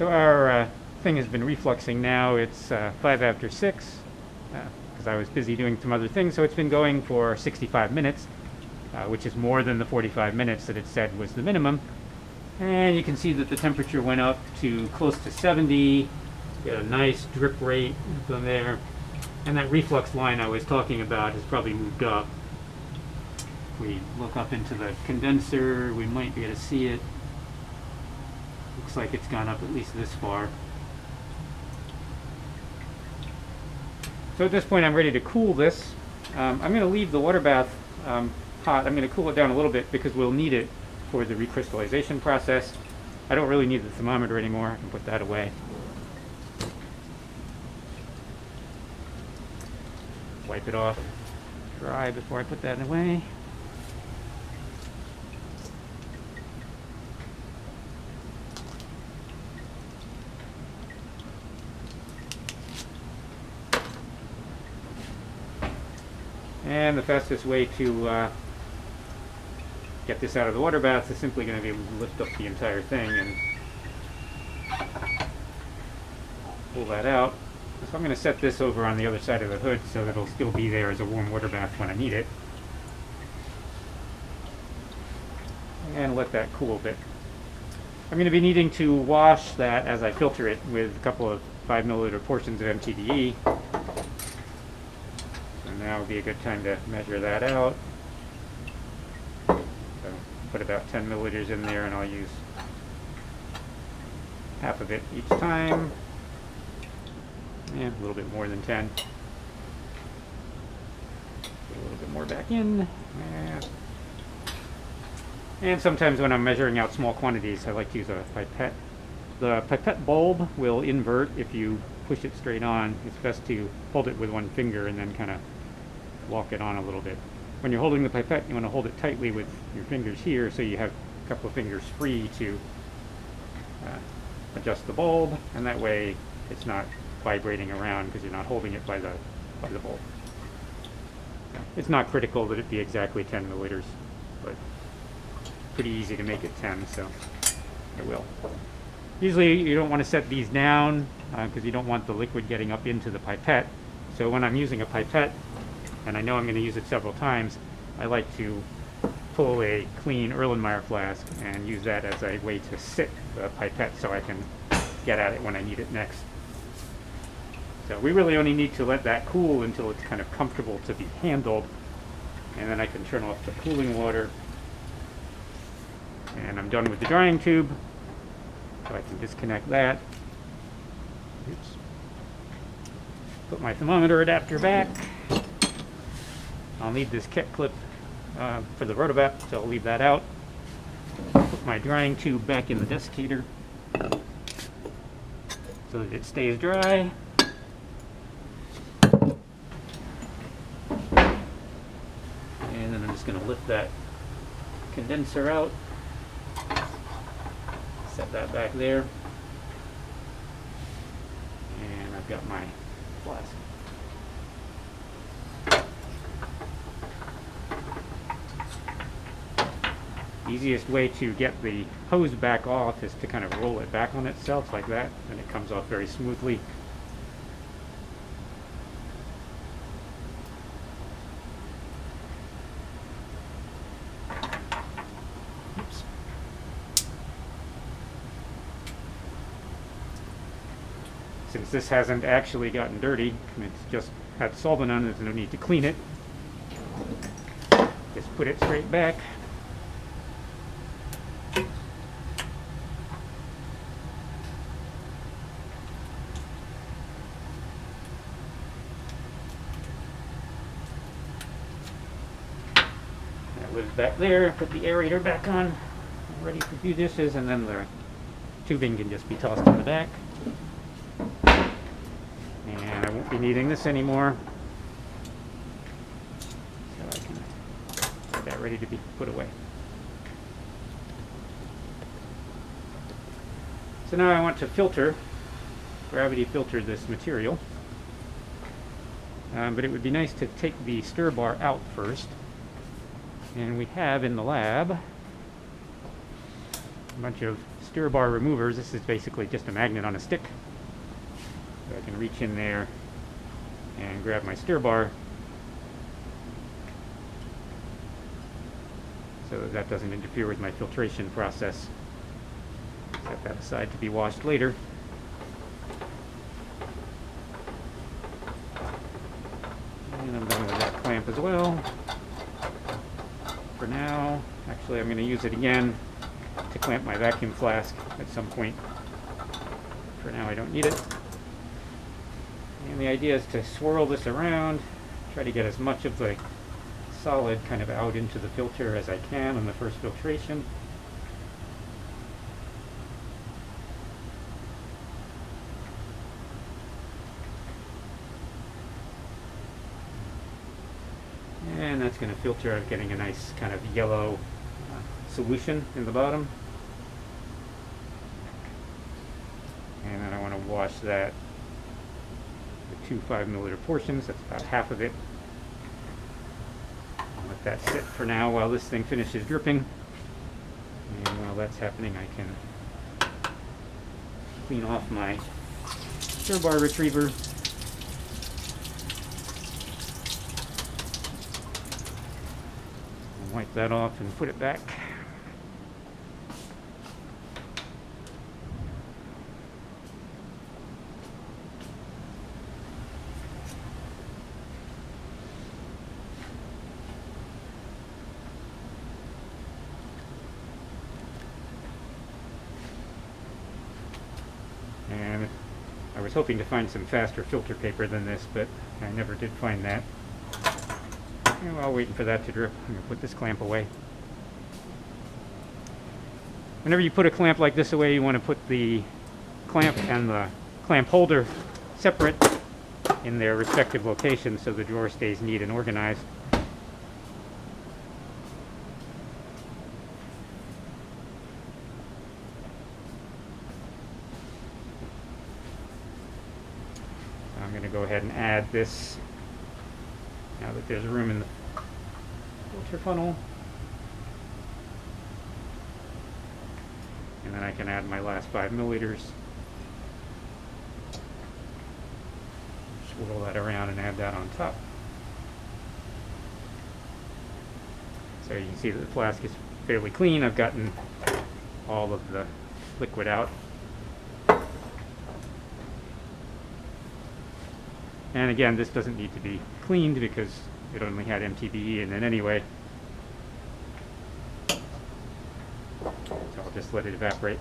So our thing has been refluxing now. It's 5 after 6 because I was busy doing some other things. So it's been going for 65 minutes, which is more than the 45 minutes that it said was the minimum. And you can see that the temperature went up to close to 70. Get a nice drip rate from there. And that reflux line I was talking about has probably moved up. If we look up into the condenser, we might be able to see it. Looks like it's gone up at least this far. So at this point I'm ready to cool this. I'm going to leave the water bath hot. I'm going to cool it down a little bit because we'll need it for the recrystallization process. I don't really need the thermometer anymore. I can put that away. Wipe it off dry before I put that away. And the fastest way to get this out of the water bath is simply going to be to lift up the entire thing and pull that out. So I'm going to set this over on the other side of the hood so that it'll still be there as a warm water bath when I need it. And let that cool a bit. I'm going to be needing to wash that as I filter it with a couple of 5 milliliter portions of MTBE. So now would be a good time to measure that out. So put about 10 milliliters in there and I'll use half of it each time. And a little bit more than 10. Put a little bit more back in. And sometimes when I'm measuring out small quantities, I like to use a pipette. The pipette bulb will invert if you push it straight on. It's best to hold it with one finger and then kind of walk it on a little bit. When you're holding the pipette, you want to hold it tightly with your fingers here so you have a couple of fingers free to adjust the bulb, and that way it's not vibrating around because you're not holding it by the bulb. It's not critical that it be exactly 10 milliliters, but pretty easy to make it 10, so I will. Usually you don't want to set these down because you don't want the liquid getting up into the pipette. So when I'm using a pipette, and I know I'm going to use it several times, I like to pull a clean Erlenmeyer flask and use that as a way to sit the pipette so I can get at it when I need it next. So we really only need to let that cool until it's kind of comfortable to be handled, and then I can turn off the cooling water. And I'm done with the drying tube, so I can disconnect that. Oops. Put my thermometer adapter back. I'll need this cat clip for the Rotovap, so I'll leave that out. Put my drying tube back in the desiccator so that it stays dry. And then I'm just going to lift that condenser out. Set that back there. And I've got my flask. Easiest way to get the hose back off is to kind of roll it back on itself like that, and it comes off very smoothly. Oops. Since this hasn't actually gotten dirty, and it's just had solvent on it, there's no need to clean it. Just put it straight back. Back there, put the aerator back on, ready for a few dishes, and then the tubing can just be tossed in the back. And I won't be needing this anymore, so I can get that ready to be put away. So now I want to gravity filter this material, but it would be nice to take the stir bar out first. And we have in the lab a bunch of stir bar removers. This is basically just a magnet on a stick. So I can reach in there and grab my stir bar so that doesn't interfere with my filtration process. Set that aside to be washed later. And I'm done with that clamp as well. For now, actually I'm going to use it again to clamp my vacuum flask at some point. For now I don't need it. And the idea is to swirl this around, try to get as much of the solid kind of out into the filter as I can on the first filtration. And that's going to filter out, getting a nice kind of yellow solution in the bottom. And then I want to wash that with 2 5-milliliter portions. That's about half of it. I'll let that sit for now while this thing finishes dripping. And while that's happening, I can clean off my stir bar retriever. Wipe that off and put it back. And I was hoping to find some faster filter paper than this, but I never did find that. And while waiting for that to drip, I'm going to put this clamp away. Whenever you put a clamp like this away, you want to put the clamp and the clamp holder separate in their respective locations so the drawer stays neat and organized. So I'm going to go ahead and add this now that there's room in the filter funnel. And then I can add my last 5 milliliters. Swirl that around and add that on top. So you can see that the flask is fairly clean. I've gotten all of the liquid out. And again, this doesn't need to be cleaned because it only had MTBE in it anyway. So I'll just let it evaporate.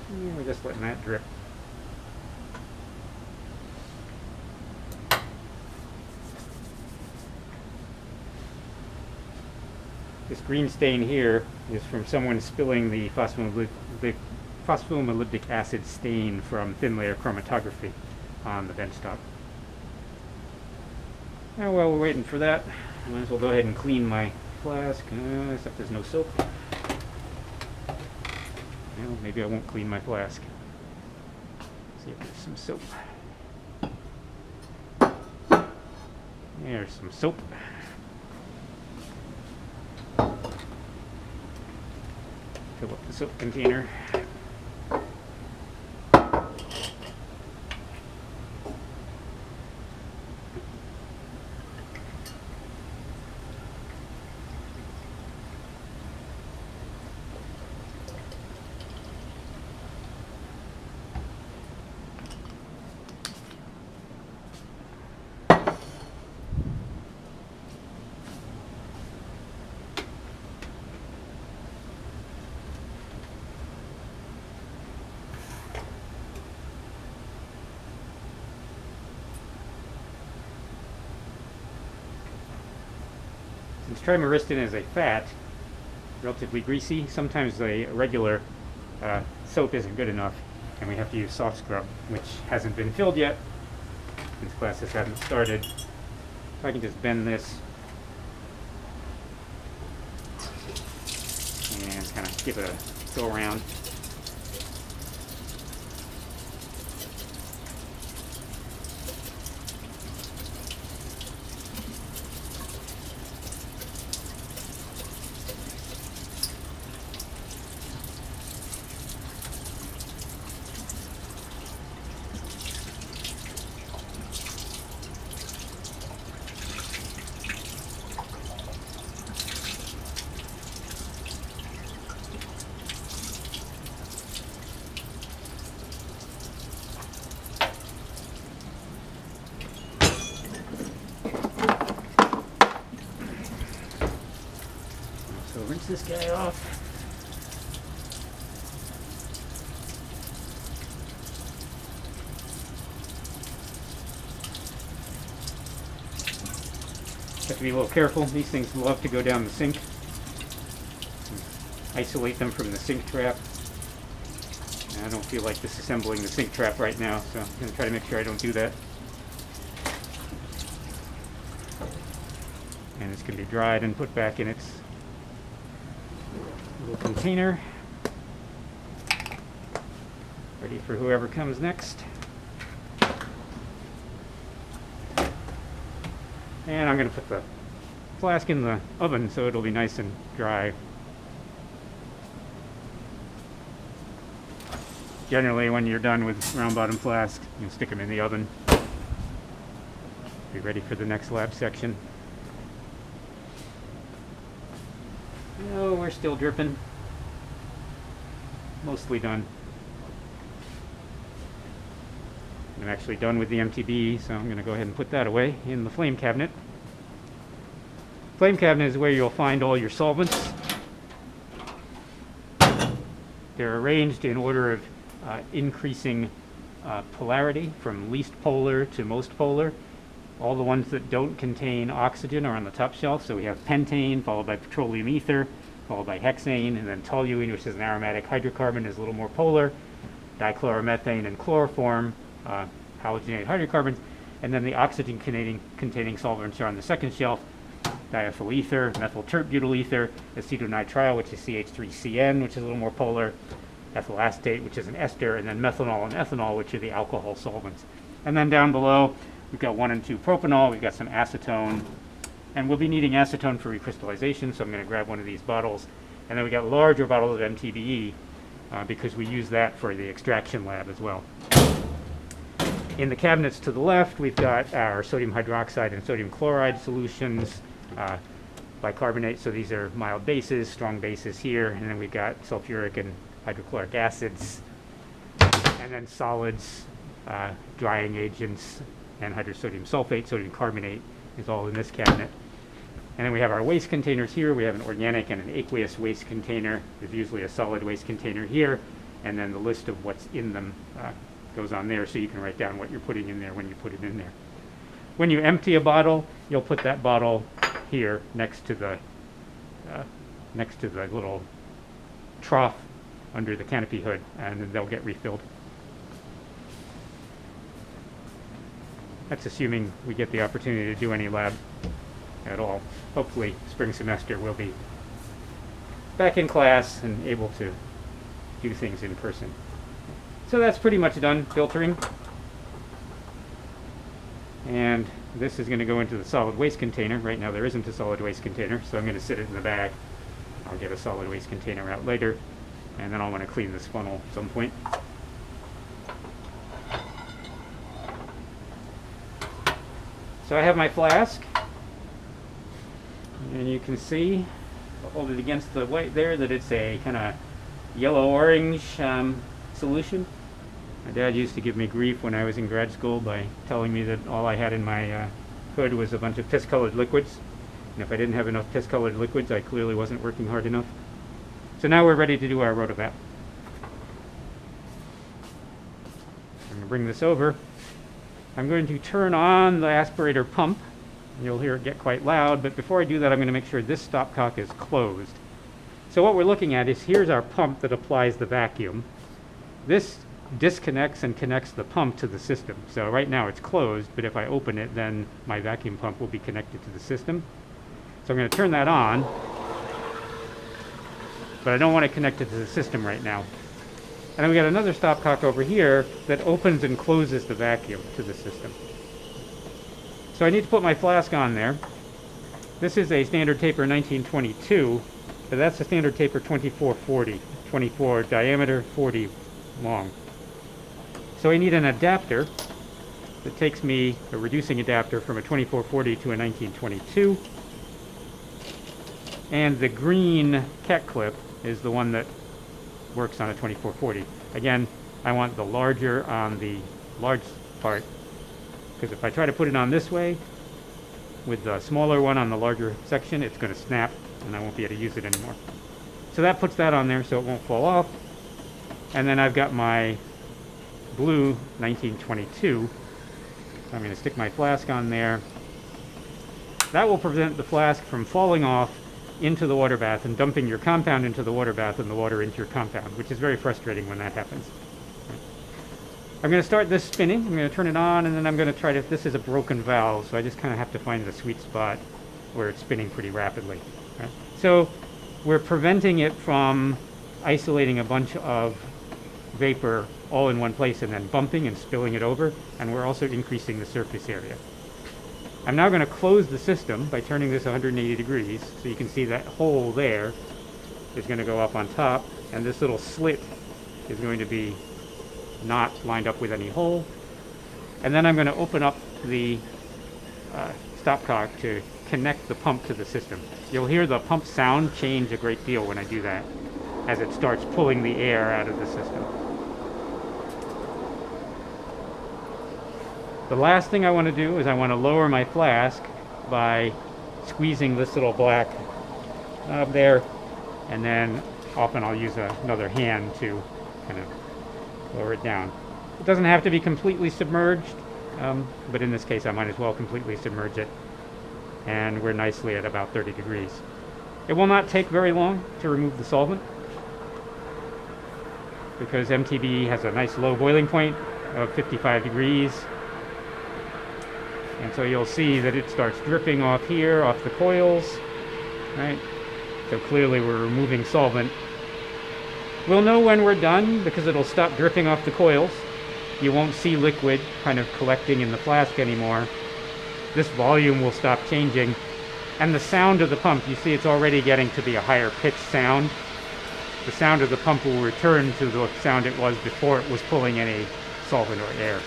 And we're just letting that drip. This green stain here is from someone spilling the phosphomolybdic acid stain from thin layer chromatography on the benchtop. Now while we're waiting for that, I might as well go ahead and clean my flask, except there's no soap. Well, maybe I won't clean my flask. See if there's some soap. There's some soap. Fill up the soap container. Since trimyristin is a fat, relatively greasy, sometimes a regular soap isn't good enough, and we have to use soft scrub, which hasn't been filled yet, since classes haven't started. So I can just bend this and kind of give it a go around. this guy off. Have to be a little careful. These things love to go down the sink. Isolate them from the sink trap. And I don't feel like disassembling the sink trap right now, so I'm going to try to make sure I don't do that. And it's going to be dried and put back in its little container. Ready for whoever comes next. And I'm going to put the flask in the oven so it'll be nice and dry. Generally, when you're done with round bottom flasks, you can stick them in the oven. Be ready for the next lab section. No, we're still dripping. Mostly done. I'm actually done with the MTB, so I'm going to go ahead and put that away in the flame cabinet. Flame cabinet is where you'll find all your solvents. They're arranged in order of increasing polarity from least polar to most polar. All the ones that don't contain oxygen are on the top shelf. So we have pentane, followed by petroleum ether, followed by hexane, and then toluene, which is an aromatic hydrocarbon, is a little more polar. Dichloromethane and chloroform, halogenated hydrocarbons, and then the oxygen-containing solvents are on the second shelf. Diethyl ether, methyl tert-butyl ether, acetonitrile, which is CH3CN, which is a little more polar, ethyl acetate, which is an ester, and then methanol and ethanol, which are the alcohol solvents. And then down below, we've got 1 and 2 propanol, we've got some acetone, and we'll be needing acetone for recrystallization, so I'm going to grab one of these bottles. And then we got larger bottles of MTBE, because we use that for the extraction lab as well. In the cabinets to the left, we've got our sodium hydroxide and sodium chloride solutions, bicarbonate, so these are mild bases, strong bases here, and then we've got sulfuric and hydrochloric acids, and then solids, drying agents, and hydrosodium sulfate, sodium carbonate is all in this cabinet. And then we have our waste containers here. We have an organic and an aqueous waste container. There's usually a solid waste container here, and then the list of what's in them goes on there, so you can write down what you're putting in there when you put it in there. When you empty a bottle, you'll put that bottle here next to the little trough under the canopy hood, and then they'll get refilled. That's assuming we get the opportunity to do any lab at all. Hopefully, spring semester we'll be back in class and able to do things in person. So that's pretty much done filtering. And this is going to go into the solid waste container. Right now there isn't a solid waste container, so I'm going to sit it in the bag. I'll get a solid waste container out later, and then I'll want to clean this funnel at some point. So I have my flask, and you can see, I'll hold it against the white there, that it's a kind of yellow-orange solution. My dad used to give me grief when I was in grad school by telling me that all I had in my hood was a bunch of piss-colored liquids. And if I didn't have enough piss-colored liquids, I clearly wasn't working hard enough. So now we're ready to do our Rotovap. I'm going to bring this over. I'm going to turn on the aspirator pump. You'll hear it get quite loud, but before I do that, I'm going to make sure this stopcock is closed. So what we're looking at is, here's our pump that applies the vacuum. This disconnects and connects the pump to the system. So right now it's closed, but if I open it, then my vacuum pump will be connected to the system. So I'm going to turn that on, but I don't want to connect it to the system right now. And then we got another stopcock over here that opens and closes the vacuum to the system. So I need to put my flask on there. This is a standard taper 1922, but that's a standard taper 2440, 24 diameter, 40 long. So I need an adapter that takes me, a reducing adapter, from a 2440 to a 1922. And the green cat clip is the one that works on a 2440. Again, I want the larger on the large part, because if I try to put it on this way, with the smaller one on the larger section, it's going to snap and I won't be able to use it anymore. So that puts that on there so it won't fall off. And then I've got my blue 1922. I'm going to stick my flask on there. That will prevent the flask from falling off into the water bath and dumping your compound into the water bath and the water into your compound, which is very frustrating when that happens. I'm going to start this spinning. I'm going to turn it on, and then I'm going to try to, this is a broken valve, so I just kind of have to find the sweet spot where it's spinning pretty rapidly. Right? So we're preventing it from isolating a bunch of vapor all in one place and then bumping and spilling it over, and we're also increasing the surface area. I'm now going to close the system by turning this 180 degrees, so you can see that hole there is going to go up on top, and this little slit is going to be not lined up with any hole. And then I'm going to open up the stopcock to connect the pump to the system. You'll hear the pump sound change a great deal when I do that, as it starts pulling the air out of the system. The last thing I want to do is I want to lower my flask by squeezing this little black knob there, and then often I'll use another hand to kind of lower it down. It doesn't have to be completely submerged, but in this case I might as well completely submerge it, and we're nicely at about 30 degrees. It will not take very long to remove the solvent, because MTB has a nice low boiling point of 55 degrees. And so you'll see that it starts dripping off here, off the coils, right? So clearly we're removing solvent. We'll know when we're done because it'll stop dripping off the coils. You won't see liquid kind of collecting in the flask anymore. This volume will stop changing. And the sound of the pump, you see it's already getting to be a higher pitched sound. The sound of the pump will return to the sound it was before it was pulling any solvent or air.